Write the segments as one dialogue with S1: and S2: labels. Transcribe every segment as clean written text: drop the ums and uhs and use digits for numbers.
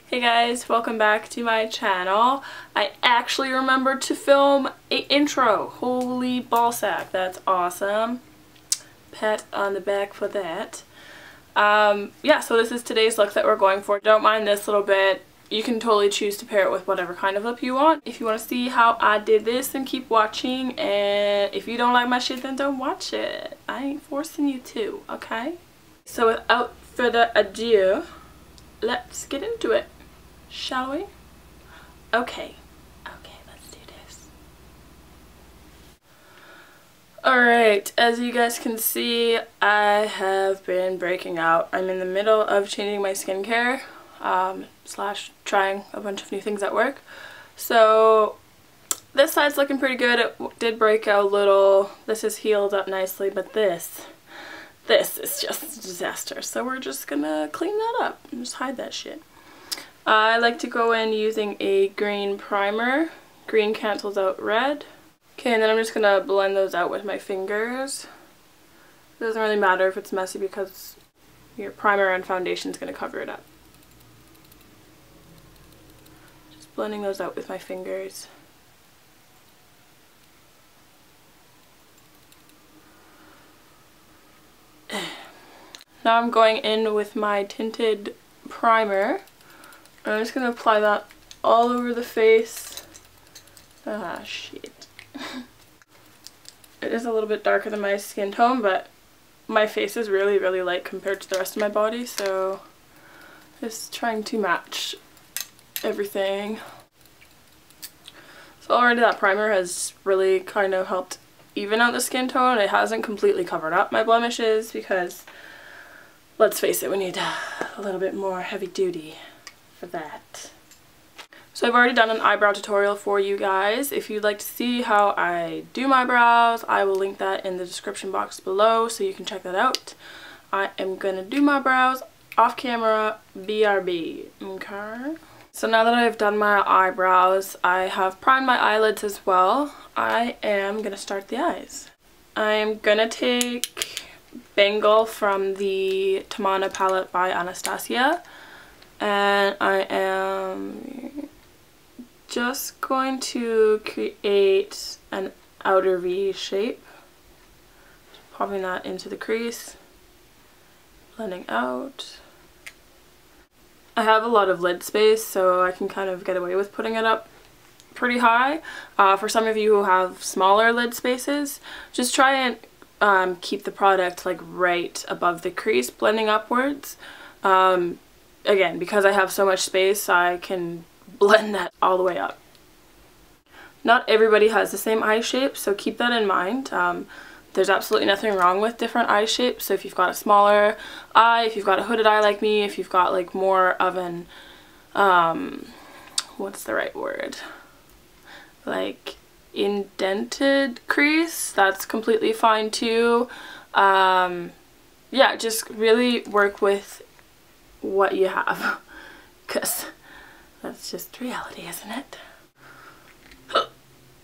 S1: Hey guys, welcome back to my channel. I actually remembered to film an intro. Holy ballsack, that's awesome. Pat on the back for that. Yeah, so this is today's look that we're going for. Don't mind this little bit. You can totally choose to pair it with whatever kind of lip you want. If you want to see how I did this, then keep watching. And if you don't like my shit, then don't watch it. I ain't forcing you to, okay? So without further ado, let's get into it. Shall we? Okay, let's do this. Alright, as you guys can see, I have been breaking out. I'm in the middle of changing my skincare, slash trying a bunch of new things at work. So this side's looking pretty good. It did break out a little. This is healed up nicely, but this is just a disaster. So we're just gonna clean that up and just hide that shit. I like to go in using a green primer. Green cancels out red. Okay, and then I'm just going to blend those out with my fingers. It doesn't really matter if it's messy because your primer and foundation is going to cover it up. Just blending those out with my fingers. Now I'm going in with my tinted primer. I'm just going to apply that all over the face. Ah, shit. It is a little bit darker than my skin tone, but my face is really, really light compared to the rest of my body, so just trying to match everything. So already that primer has really kind of helped even out the skin tone. It hasn't completely covered up my blemishes because, let's face it, we need a little bit more heavy duty for that. So I've already done an eyebrow tutorial for you guys. If you'd like to see how I do my brows, I will link that in the description box below so you can check that out. I am gonna do my brows off camera, BRB, okay? So now that I've done my eyebrows, I have primed my eyelids as well. I am gonna start the eyes. I am gonna take Bengal from the Tamanna palette by Anastasia. And I am just going to create an outer V shape. Just popping that into the crease, blending out. I have a lot of lid space, so I can kind of get away with putting it up pretty high. For some of you who have smaller lid spaces, just try and keep the product like right above the crease, blending upwards. Again, because I have so much space, I can blend that all the way up. Not everybody has the same eye shape, so keep that in mind. There's absolutely nothing wrong with different eye shapes. So if you've got a smaller eye, if you've got a hooded eye like me, if you've got like more of an, what's the right word? Like indented crease, that's completely fine too. Yeah, just really work with what you have, because that's just reality, isn't it?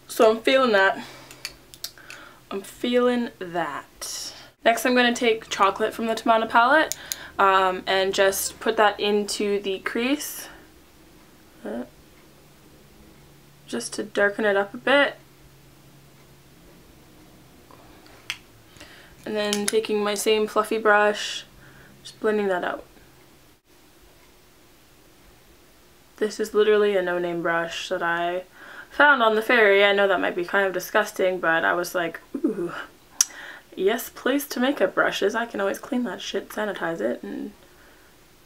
S1: So I'm feeling that. I'm feeling that. Next I'm going to take chocolate from the Tamanna palette and just put that into the crease just to darken it up a bit. And then taking my same fluffy brush, just blending that out. This is literally a no-name brush that I found on the ferry. I know that might be kind of disgusting, but I was like, ooh, yes, place to makeup brushes. I can always clean that shit, sanitize it, and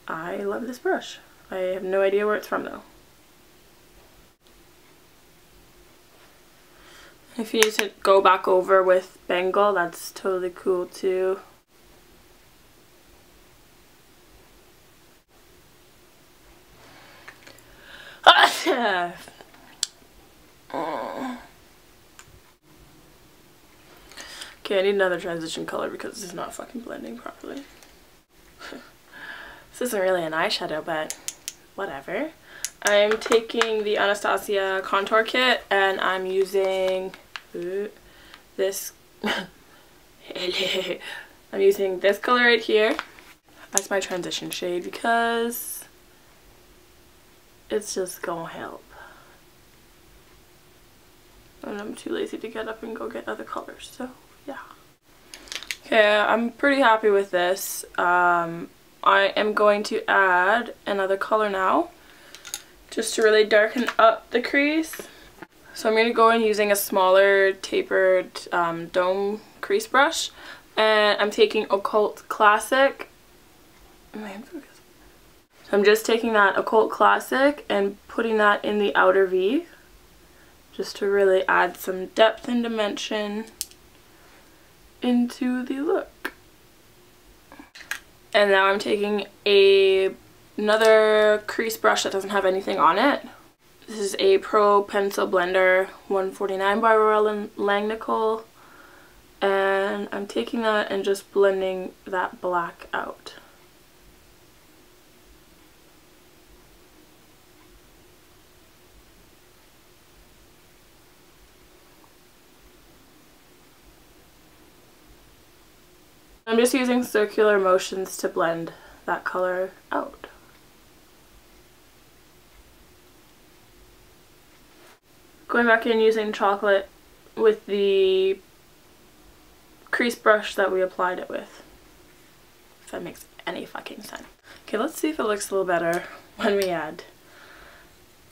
S1: I love this brush. I have no idea where it's from though. If you need to go back over with Bengal, that's totally cool too. Okay, I need another transition color because this is not fucking blending properly. This isn't really an eyeshadow, but whatever. I'm taking the Anastasia contour kit and I'm using this I'm using this color right here as my transition shade because it's just gonna help. And I'm too lazy to get up and go get other colors, so yeah. Okay, I'm pretty happy with this. I am going to add another color now, just to really darken up the crease. So I'm going to go in using a smaller tapered dome crease brush, and I'm taking Occult Classic. So I'm just taking that Occult Classic and putting that in the outer V, just to really add some depth and dimension into the look. And now I'm taking another crease brush that doesn't have anything on it. This is a Pro Pencil Blender 149 by Royal Langnickel, and I'm taking that and just blending that black out. I'm just using circular motions to blend that color out. Going back in using chocolate with the crease brush that we applied it with. If that makes any fucking sense. Okay, let's see if it looks a little better when we add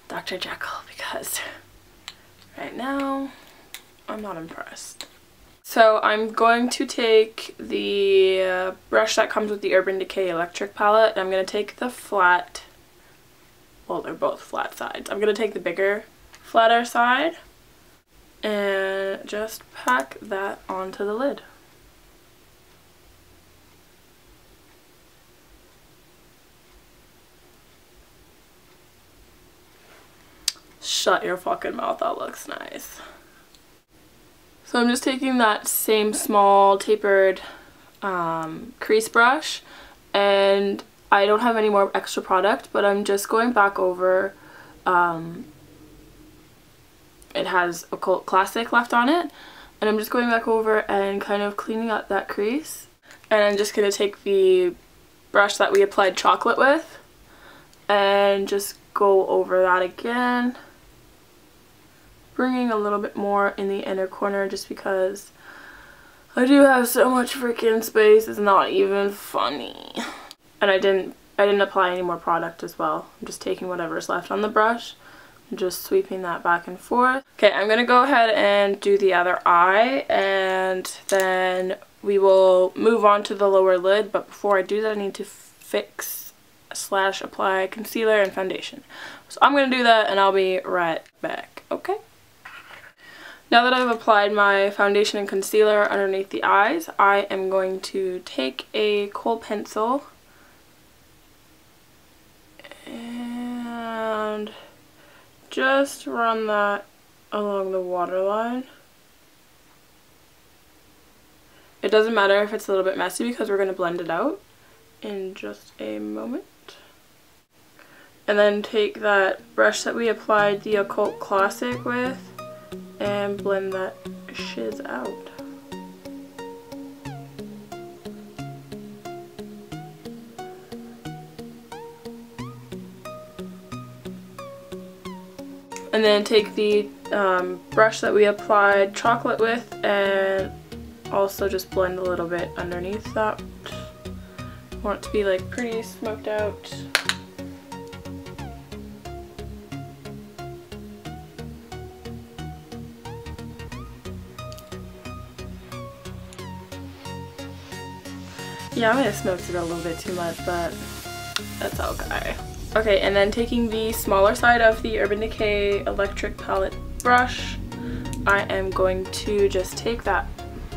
S1: Dr. Jekyll, because right now I'm not impressed. So I'm going to take the brush that comes with the Urban Decay Electric palette, and I'm going to take the flat, well, they're both flat sides. I'm going to take the bigger, flatter side and just pack that onto the lid. Shut your fucking mouth, that looks nice. So I'm just taking that same small tapered crease brush, and I don't have any more extra product, but I'm just going back over, it has Occult Classic left on it, and I'm just going back over and kind of cleaning up that crease. And I'm just going to take the brush that we applied chocolate with and just go over that again, bringing a little bit more in the inner corner just because I do have so much freaking space, it's not even funny. And I didn't apply any more product as well. I'm just taking whatever's left on the brush and just sweeping that back and forth. Okay, I'm gonna go ahead and do the other eye, and then we will move on to the lower lid, but before I do that I need to fix / apply concealer and foundation. So I'm gonna do that and I'll be right back, okay? Now that I've applied my foundation and concealer underneath the eyes, I am going to take a kohl pencil and just run that along the waterline. It doesn't matter if it's a little bit messy because we're going to blend it out in just a moment. And then take that brush that we applied the Occult Classic with and blend that shiz out. And then take the brush that we applied chocolate with and also just blend a little bit underneath that. I want it to be like pretty smoked out. Yeah, I might have smoked it a little bit too much, but that's okay. Okay, and then taking the smaller side of the Urban Decay Electric Palette brush, I am going to just take that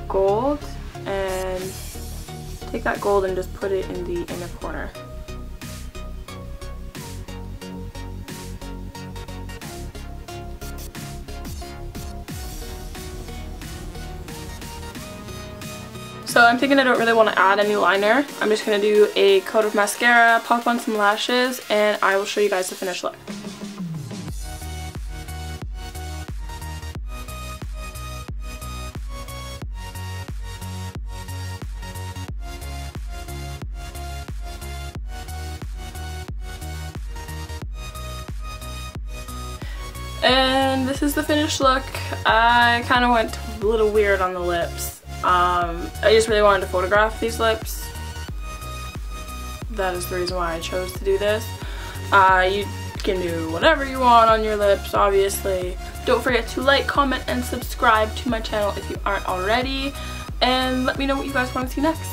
S1: gold and just put it in the inner corner. So I'm thinking I don't really want to add any liner. I'm just going to do a coat of mascara, pop on some lashes, and I will show you guys the finished look. And this is the finished look. I kind of went a little weird on the lips. I just really wanted to photograph these lips. That is the reason why I chose to do this. You can do whatever you want on your lips, obviously. Don't forget to like, comment, and subscribe to my channel if you aren't already. And let me know what you guys want to see next.